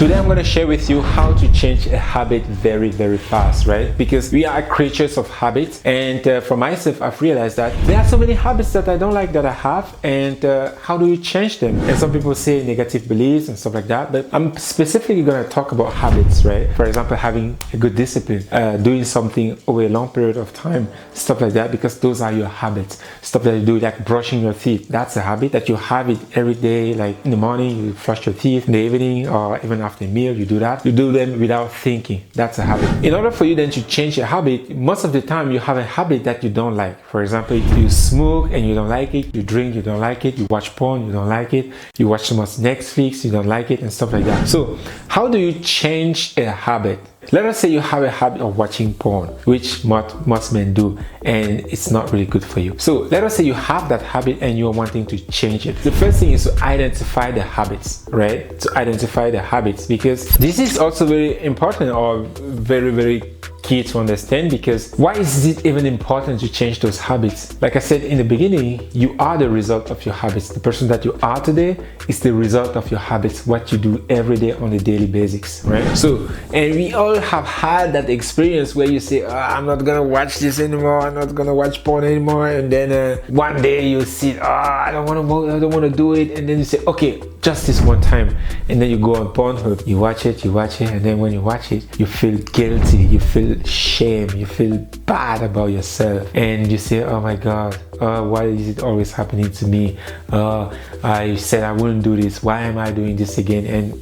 Today I'm going to share with you how to change a habit very, very fast, right? Because we are creatures of habits, and for myself, I've realized that there are so many habits that I don't like that I have, and how do you change them? And some people say negative beliefs and stuff like that, but I'm specifically going to talk about habits, right? For example, having a good discipline, doing something over a long period of time, stuff like that, because those are your habits. Stuff that you do, like brushing your teeth, that's a habit that you have it every day. Like in the morning, you brush your teeth, in the evening, or even after a meal, you do that. You do them without thinking. That's a habit. In order for you then to change a habit, most of the time you have a habit that you don't like. For example, you smoke and you don't like it, you drink, you don't like it, you watch porn, you don't like it, you watch too much Netflix, you don't like it, and stuff like that. So how do you change a habit? Let us say you have a habit of watching porn, which most men do, and it's not really good for you. So let us say you have that habit and you're wanting to change it. The first thing is to identify the habits, right? To identify the habits, because this is also very important, or very, very key to understand. Because why is it even important to change those habits? Like I said in the beginning, you are the result of your habits. The person that you are today is the result of your habits, what you do every day on a daily basis, right? So, and we all have had that experience where you say, I'm not gonna watch this anymore, I'm not gonna watch porn anymore, and then one day you see, I don't want to do it, and then you say, okay, just this one time, and then you go on Pornhub, you watch it, and then when you watch it, you feel guilty, you feel shame, you feel bad about yourself, and you say, oh my God, why is it always happening to me? I said I wouldn't do this, why am I doing this again? And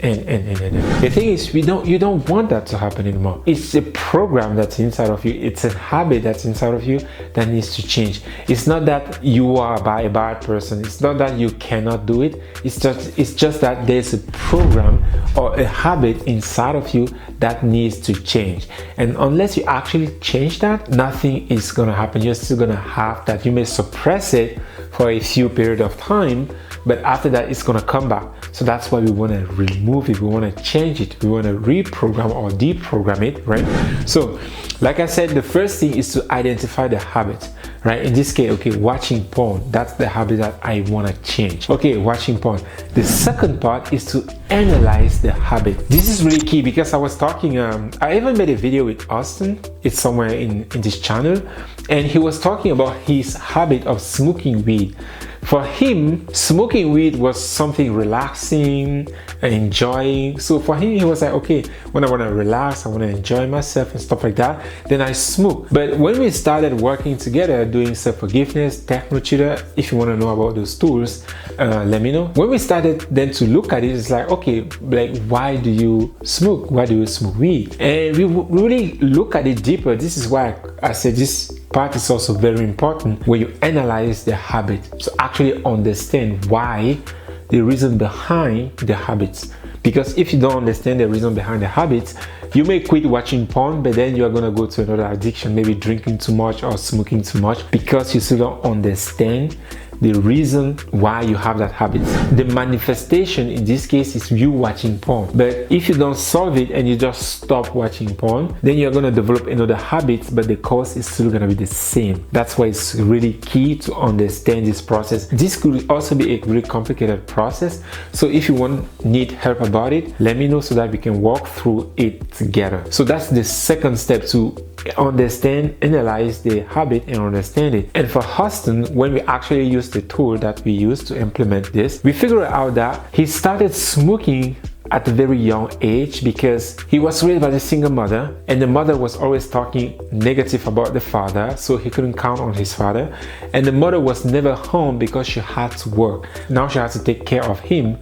the thing is, you don't want that to happen anymore. It's a program that's inside of you, it's a habit that's inside of you that needs to change. It's not that you are a bad person, it's not that you cannot do it, it's just that there's a program or a habit inside of you that needs to change. And unless you actually change that, nothing is going to happen. You're still going to have that. You may suppress it for a few period of time, but after that it's going to come back. So that's why we want to remove it, we want to change it, we want to reprogram or deprogram it, right? So like I said, the first thing is to identify the habit, right? In this case, okay, watching porn, that's the habit that I want to change. Okay, watching porn. The second part is to analyze the habit. This is really key, because I was talking, I even made a video with Austin, it's somewhere in this channel, and he was talking about his habit of smoking weed. For him, smoking weed was something relaxing and enjoying. So for him, he was like, okay, when I want to relax, I want to enjoy myself and stuff like that, then I smoke. But when we started working together, doing self-forgiveness, TechnoTutor, if you want to know about those tools, let me know. When we started then to look at it, it's like, okay, like, why do you smoke? Why do you smoke weed? And we really look at it deeper. This is why I said this part is also very important, where you analyze the habit. So actually understand why, the reason behind the habits. Because if you don't understand the reason behind the habits, you may quit watching porn, but then you're gonna go to another addiction, maybe drinking too much or smoking too much, because you still don't understand the reason why you have that habit. The manifestation in this case is you watching porn. But if you don't solve it and you just stop watching porn, then you're going to develop another habit, but the cause is still going to be the same. That's why it's really key to understand this process. This could also be a really complicated process. So if you need help about it, let me know so that we can walk through it together. So that's the second step, to understand, analyze the habit and understand it. And for Austin, when we actually use the tool that we use to implement this, we figured out that he started smoking at a very young age because he was raised by a single mother, and the mother was always talking negative about the father, so he couldn't count on his father. And the mother was never home because she had to work. Now she had to take care of him,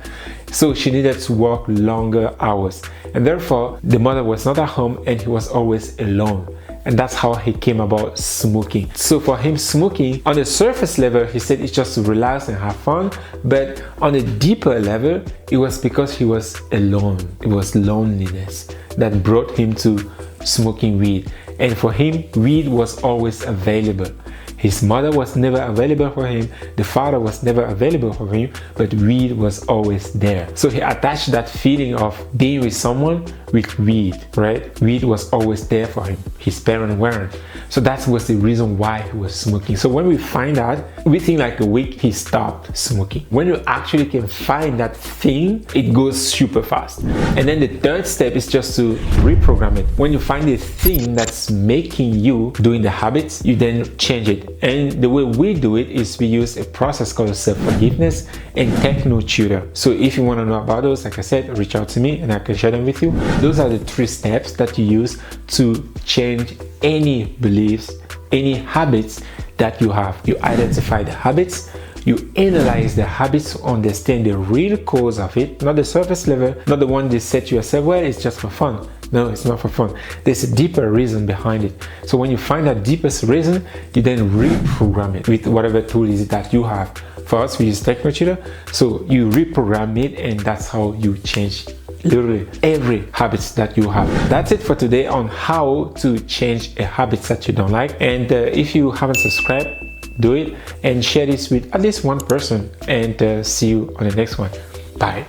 so she needed to work longer hours, and therefore the mother was not at home and he was always alone. And that's how he came about smoking. So for him, smoking, on the surface level, he said it's just to relax and have fun. But on a deeper level, it was because he was alone. It was loneliness that brought him to smoking weed. And for him, weed was always available. His mother was never available for him. The father was never available for him, but weed was always there. So he attached that feeling of being with someone with weed, right? Weed was always there for him. His parents weren't. So that was the reason why he was smoking. So when we find out, within like a week, he stopped smoking. When you actually can find that thing, it goes super fast. And then the third step is just to reprogram it. When you find the thing that's making you doing the habits, you then change it. And the way we do it is we use a process called self-forgiveness and TechnoTutor. So if you want to know about those, like I said, reach out to me and I can share them with you. Those are the 3 steps that you use to change any beliefs, any habits that you have. You identify the habits, you analyze the habits to understand the real cause of it, not the surface level, not the one that set yourself, well, it's just for fun. No, it's not for fun. There's a deeper reason behind it. So when you find that deepest reason, you then reprogram it with whatever tool is it that you have. For us, we use TechnoTutor. So you reprogram it, and that's how you change literally every habits that you have. That's it for today on how to change a habit that you don't like. And if you haven't subscribed, do it and share this with at least one person, and see you on the next one. Bye.